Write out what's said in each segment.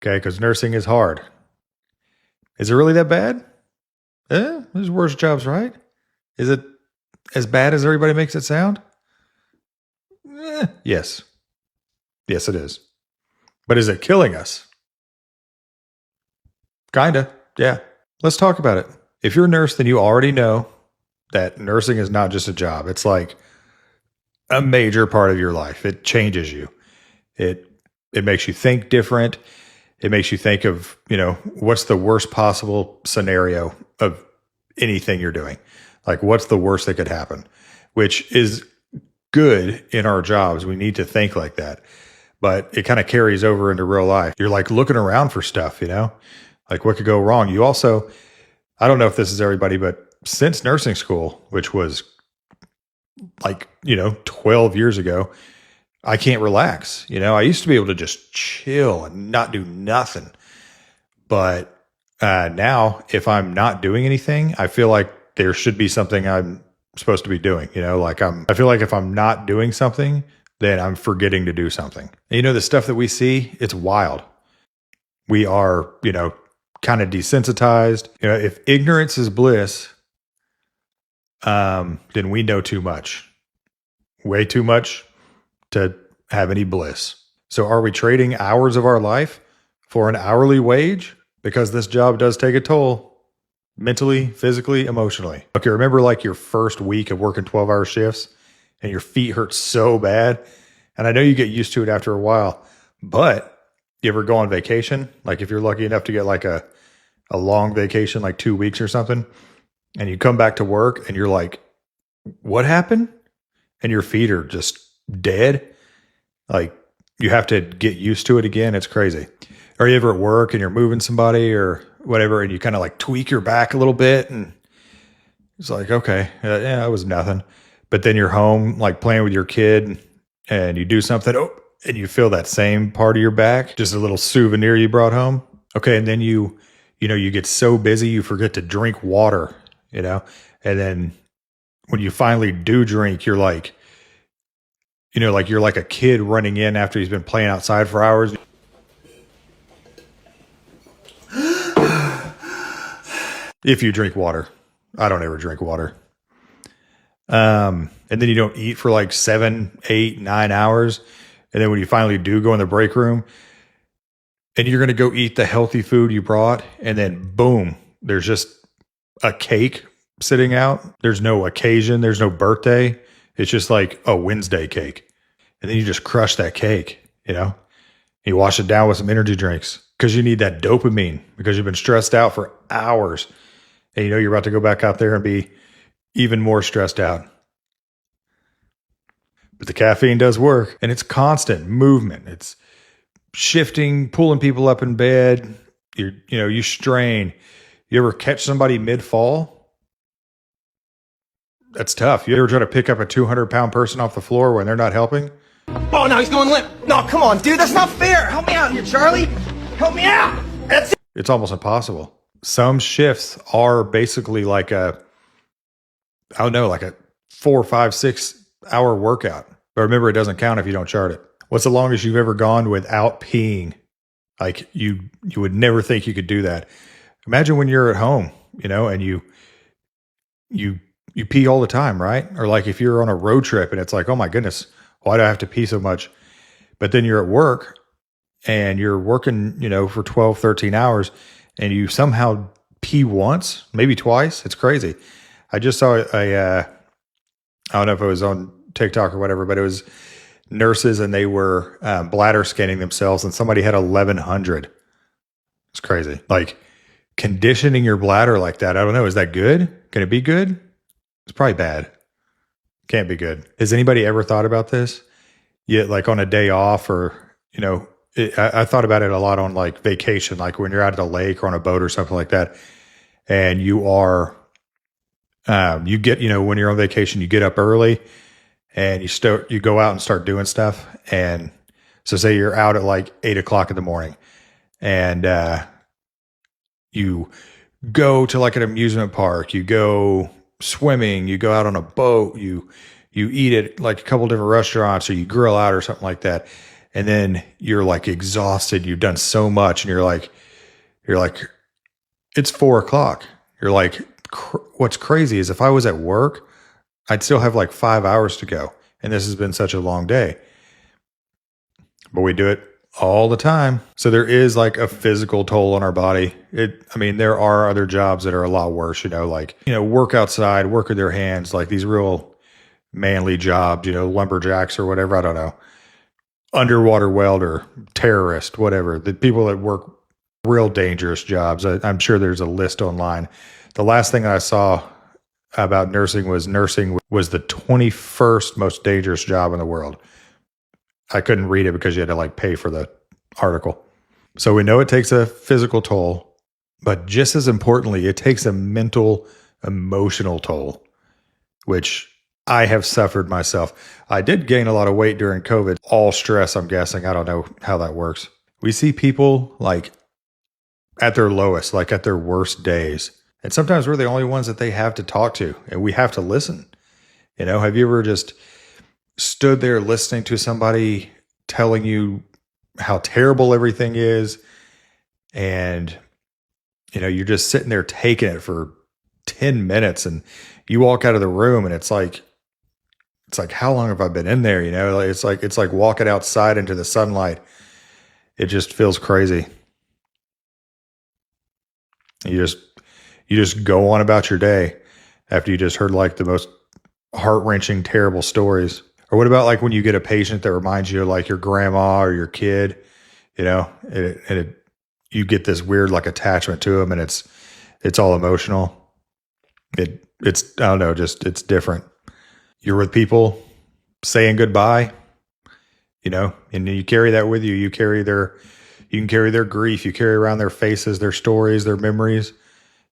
Okay, because nursing is hard. Is it really that bad? There's worse jobs, right? Is it as bad as everybody makes it sound? Yes. Yes, it is. But is it killing us? Kinda. Yeah. Let's talk about it. If you're a nurse, then you already know that nursing is not just a job. It's like a major part of your life. It changes you. It it makes you think different. It makes you think of, what's the worst possible scenario of anything you're doing? Like what's the worst that could happen? Which is good in our jobs. We need to think like that. But it kind of carries over into real life. You're like looking around for stuff, like what could go wrong. You also, I don't know if this is everybody, but since nursing school, which was like, 12 years ago, I can't relax. I used to be able to just chill and not do nothing. But now, if I'm not doing anything, I feel like there should be something I'm supposed to be doing. I feel like if I'm not doing something, then I'm forgetting to do something. And the stuff that we see, it's wild. We are, kind of desensitized. If ignorance is bliss, then we know too much, way too much to have any bliss. So are we trading hours of our life for an hourly wage? Because this job does take a toll mentally, physically, emotionally. Okay, remember like your first week of working 12-hour shifts and your feet hurt so bad? And I know you get used to it after a while, but you ever go on vacation? Like if you're lucky enough to get like a long vacation, like 2 weeks or something, and you come back to work and you're like, what happened? And your feet are just dead. Like you have to get used to it again. It's crazy. Are you ever at work and you're moving somebody or whatever, and you kind of like tweak your back a little bit and it's like, okay, yeah, it was nothing. But then you're home, like playing with your kid and you do something, and you feel that same part of your back, just a little souvenir you brought home. Okay. And then you get so busy, you forget to drink water, and then when you finally do drink, you're like, like you're like a kid running in after he's been playing outside for hours. If you drink water. I don't ever drink water. And then you don't eat for like 7, 8, 9 hours. And then when you finally do go in the break room and you're going to go eat the healthy food you brought, and then boom, there's just a cake sitting out. There's no occasion. There's no birthday. It's just like a Wednesday cake. And then you just crush that cake, You wash it down with some energy drinks because you need that dopamine because you've been stressed out for hours. And you're about to go back out there and be even more stressed out. But the caffeine does work, and it's constant movement. It's shifting, pulling people up in bed. You strain. You ever catch somebody mid-fall? That's tough. You ever try to pick up a 200-pound person off the floor when they're not helping? Oh, now he's going limp. No, come on, dude. That's not fair. Help me out here, Charlie. Help me out. That's it. It's almost impossible. Some shifts are basically like a 4, 5, 6 hour workout. But remember, it doesn't count if you don't chart it. What's the longest you've ever gone without peeing? Like you would never think you could do that. Imagine when you're at home, and you pee all the time, right? Or like if you're on a road trip and it's like, oh my goodness, why do I have to pee so much? But then you're at work and you're working, for 12, 13 hours and you somehow pee once, maybe twice. It's crazy. I just saw I don't know if it was on TikTok or whatever, but it was nurses and they were bladder scanning themselves and somebody had 1,100. It's crazy. Like conditioning your bladder like that. I don't know. Is that good? Can it be good? It's probably bad. Can't be good. Has anybody ever thought about this? Yet like on a day off or, I thought about it a lot on like vacation, like when you're out at a lake or on a boat or something like that. And you are, you get, when you're on vacation, you get up early and you go out and start doing stuff. And so say you're out at like 8 o'clock in the morning and, you go to like an amusement park, you go swimming, you go out on a boat, you eat at like a couple different restaurants or you grill out or something like that. and then you're like exhausted. You've done so much, and you're like, it's 4 o'clock. You're like, what's crazy is if I was at work, I'd still have like 5 hours to go. And this has been such a long day. But we do it all the time. So there is like a physical toll on our body. There are other jobs that are a lot worse, work outside, work with their hands, like these real manly jobs, lumberjacks or whatever. I don't know. Underwater welder, terrorist, whatever. The people that work real dangerous jobs. I'm sure there's a list online. The last thing I saw about nursing was the 21st most dangerous job in the world. I couldn't read it because you had to like pay for the article. So we know it takes a physical toll, but just as importantly, it takes a mental, emotional toll, which I have suffered myself. I did gain a lot of weight during COVID, all stress, I'm guessing. I don't know how that works. We see people like at their lowest, like at their worst days. And sometimes we're the only ones that they have to talk to, and we have to listen. Have you ever just stood there listening to somebody telling you how terrible everything is, and you're just sitting there taking it for 10 minutes, and you walk out of the room and it's like how long have I been in there? It's like walking outside into the sunlight. It just feels crazy. You just go on about your day after you just heard like the most heart-wrenching, terrible stories. Or what about like when you get a patient that reminds you of like your grandma or your kid, you get this weird like attachment to them, and it's all emotional. It's I don't know, just it's different. You're with people saying goodbye, and you carry that with you. You can carry their grief. You carry around their faces, their stories, their memories,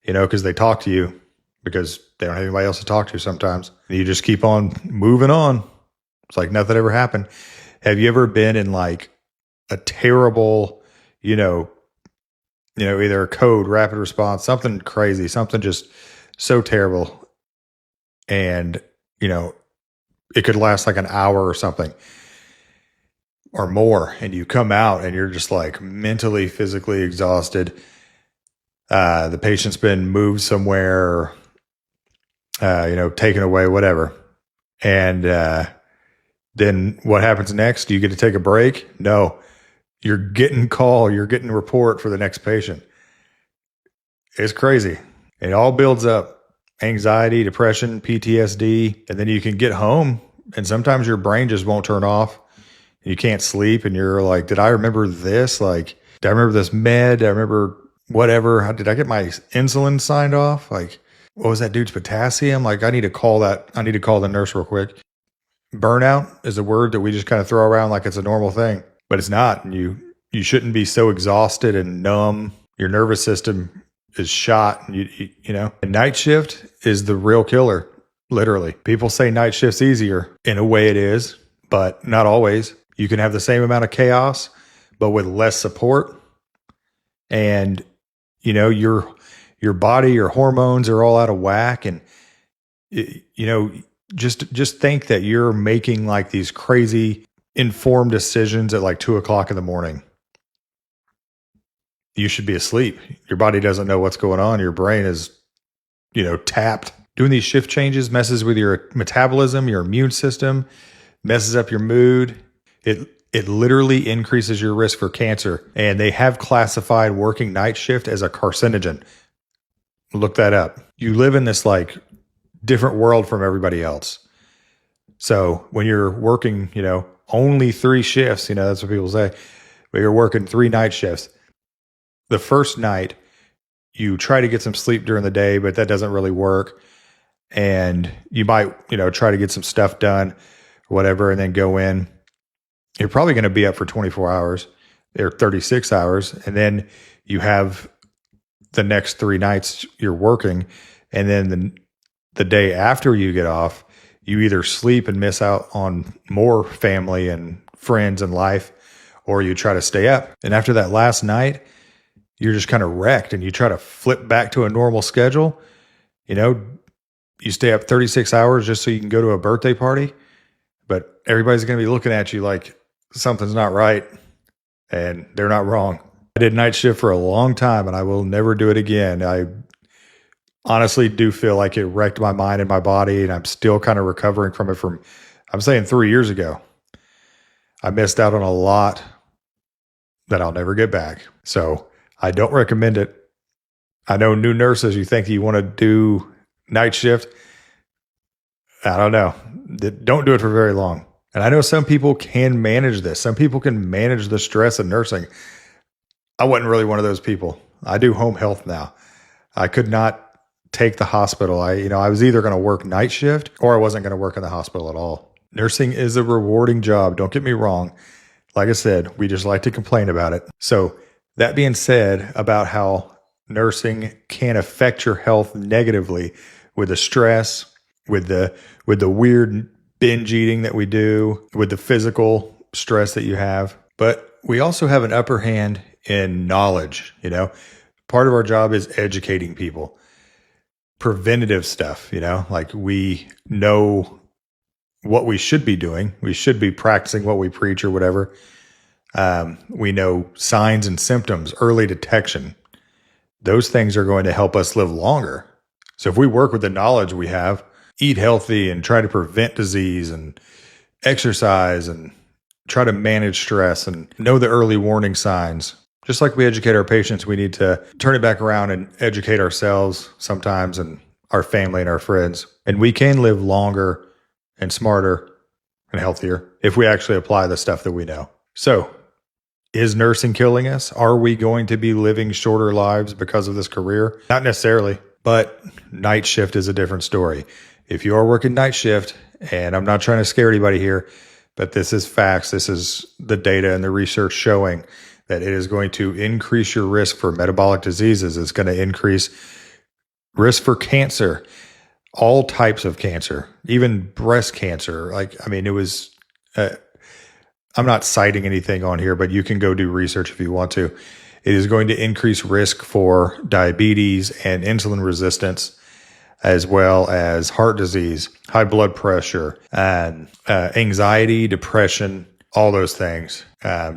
because they talk to you because they don't have anybody else to talk to sometimes. And you just keep on moving on. It's like nothing ever happened. Have you ever been in like a terrible, either a code, rapid response, something crazy, something just so terrible, and, it could last like an hour or something or more, and you come out and you're just like mentally, physically exhausted. The patient's been moved somewhere, taken away, whatever. And then what happens next? Do you get to take a break? No. You're getting a report for the next patient. It's crazy. It all builds up. Anxiety, depression, PTSD, and then you can get home and sometimes your brain just won't turn off. You can't sleep, and you're like, did I remember this? Like, did I remember this med? Did I remember whatever? Did I get my insulin signed off? Like, what was that dude's potassium? Like, I need to call the nurse real quick. Burnout is a word that we just kind of throw around like it's a normal thing, but it's not. And you shouldn't be so exhausted and numb. Your nervous system is shot. And night shift is the real killer. Literally. People say night shift's easier. In a way it is, but not always. You can have the same amount of chaos, but with less support. And, your body, your hormones are all out of whack. And, just think that you're making like these crazy informed decisions at like 2:00 in the morning. You should be asleep. Your body doesn't know what's going on. Your brain is, tapped. Doing these shift changes messes with your metabolism, your immune system, messes up your mood. It literally increases your risk for cancer. And they have classified working night shift as a carcinogen. Look that up. You live in this like different world from everybody else. So when you're working, only 3 shifts, that's what people say, but you're working 3 night shifts. The first night, you try to get some sleep during the day, but that doesn't really work. And you might, try to get some stuff done or whatever, and then go in. You're probably going to be up for 24 hours or 36 hours. And then you have the next 3 nights you're working. And then the day after you get off, you either sleep and miss out on more family and friends and life, or you try to stay up. And after that last night, you're just kind of wrecked, and you try to flip back to a normal schedule. You stay up 36 hours just so you can go to a birthday party, but everybody's going to be looking at you like, something's not right, and they're not wrong. I did night shift for a long time, and I will never do it again. I honestly do feel like it wrecked my mind and my body, and I'm still kind of recovering from it from, I'm saying 3 years ago. I missed out on a lot that I'll never get back. So I don't recommend it. I know new nurses, you think you want to do night shift. I don't know. Don't do it for very long. And I know some people can manage this. Some people can manage the stress of nursing. I wasn't really one of those people. I do home health now. I could not take the hospital. I was either going to work night shift or I wasn't going to work in the hospital at all. Nursing is a rewarding job. Don't get me wrong. Like I said, we just like to complain about it. So that being said, about how nursing can affect your health negatively with the stress, with the weird binge eating that we do, with the physical stress that you have. But we also have an upper hand in knowledge. Part of our job is educating people. Preventative stuff, like we know what we should be doing. We should be practicing what we preach or whatever. We know signs and symptoms, early detection. Those things are going to help us live longer. So if we work with the knowledge we have, eat healthy and try to prevent disease and exercise and try to manage stress and know the early warning signs. Just like we educate our patients, we need to turn it back around and educate ourselves sometimes and our family and our friends. And we can live longer and smarter and healthier if we actually apply the stuff that we know. So, is nursing killing us? Are we going to be living shorter lives because of this career? Not necessarily, but night shift is a different story. If you are working night shift, and I'm not trying to scare anybody here, but this is facts. This is the data and the research showing that it is going to increase your risk for metabolic diseases. It's going to increase risk for cancer, all types of cancer, even breast cancer. It was, I'm not citing anything on here, but you can go do research if you want to. It is going to increase risk for diabetes and insulin resistance, as well as heart disease, high blood pressure, and anxiety, depression, all those things.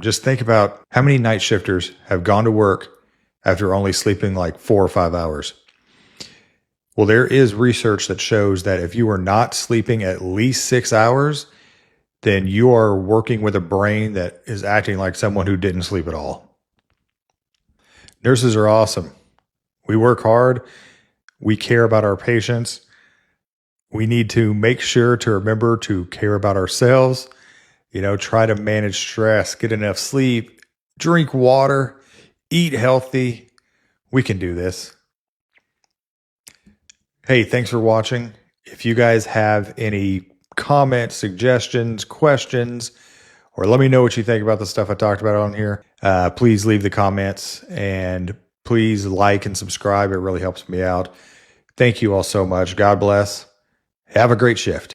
Just think about how many night shifters have gone to work after only sleeping like 4 or 5 hours. Well, there is research that shows that if you are not sleeping at least 6 hours, then you are working with a brain that is acting like someone who didn't sleep at all. Nurses are awesome. We work hard. We care about our patients. We need to make sure to remember to care about ourselves. Try to manage stress, get enough sleep, drink water, eat healthy. We can do this. Hey, thanks for watching. If you guys have any comments, suggestions, questions, or let me know what you think about the stuff I talked about on here, please leave the comments and please like and subscribe. It really helps me out. Thank you all so much. God bless. Have a great shift.